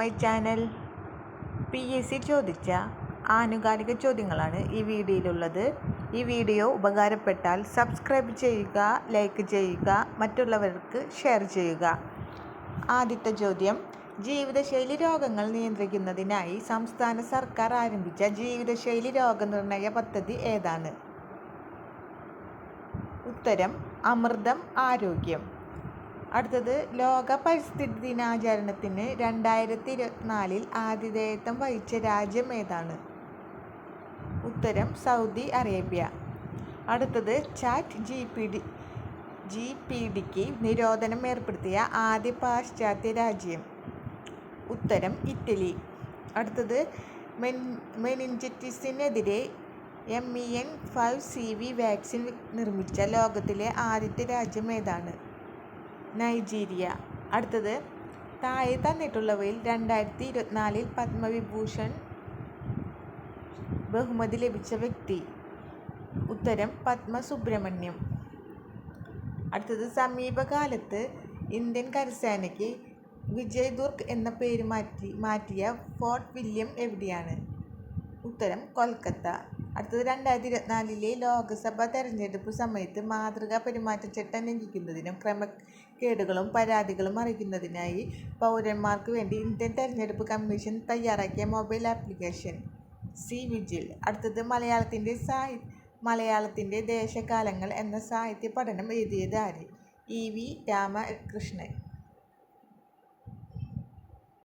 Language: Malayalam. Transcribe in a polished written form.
My channel. PSC ചോദിച്ച ആനുകാലിക ചോദ്യങ്ങളാണ് ഈ വീഡിയോയിലുള്ളത്. ഈ വീഡിയോ ഉപകാരപ്പെട്ടാൽ സബ്സ്ക്രൈബ് ചെയ്യുക, ലൈക്ക് ചെയ്യുക, മറ്റുള്ളവർക്ക് ഷെയർ ചെയ്യുക. ആദ്യത്തെ ചോദ്യം: ജീവിതശൈലി രോഗങ്ങൾ നിയന്ത്രിക്കുന്നതിനായി സംസ്ഥാന സർക്കാർ ആരംഭിച്ച ജീവിതശൈലി രോഗനിർണയ പദ്ധതി ഏതാണ്? ഉത്തരം: അമൃതം ആരോഗ്യം. അടുത്തത്: ലോക പരിസ്ഥിതി ദിനാചരണത്തിന് 2024 ആതിഥേയത്വം വഹിച്ച രാജ്യം ഏതാണ്? ഉത്തരം: സൗദി അറേബ്യ. അടുത്തത്: ചാറ്റ് ജിപിടിക്ക് നിരോധനം ഏർപ്പെടുത്തിയ ആദ്യ പാശ്ചാത്യ രാജ്യം? ഉത്തരം: ഇറ്റലി. അടുത്തത്: മെനിഞ്ചിറ്റിസിനെതിരെ MEN5CV വാക്സിൻ നിർമ്മിച്ച ലോകത്തിലെ ആദ്യത്തെ രാജ്യം ഏതാണ്? നൈജീരിയ. അടുത്തത്: താഴെ തന്നിട്ടുള്ളവയിൽ 2024 പത്മവിഭൂഷൺ ബഹുമതി ലഭിച്ച വ്യക്തി? ഉത്തരം: പത്മ സുബ്രഹ്മണ്യം. അടുത്തത്: സമീപകാലത്ത് ഇന്ത്യൻ കരസേനയ്ക്ക് വിജയ് ദുർഗ് എന്ന പേര് മാറ്റിയ ഫോർട്ട് വില്യം എവിടെയാണ്? ഉത്തരം: കൊൽക്കത്ത. അടുത്തത്: 2024 ലോക്സഭാ തെരഞ്ഞെടുപ്പ് സമയത്ത് മാതൃകാ പെരുമാറ്റച്ചട്ടം ലംഘിക്കുന്നതിനും ക്രമക്കേടുകളും പരാതികളും അറിയിക്കുന്നതിനായി പൗരന്മാർക്ക് വേണ്ടി ഇന്ത്യൻ തെരഞ്ഞെടുപ്പ് കമ്മീഷൻ തയ്യാറാക്കിയ മൊബൈൽ ആപ്ലിക്കേഷൻ സി-വിജിൽ. അടുത്തത്: മലയാളത്തിന്റെ ദേശകാലങ്ങൾ എന്ന സാഹിത്യ പഠനം എഴുതിയത് ആര്? EV രാമകൃഷ്ണൻ.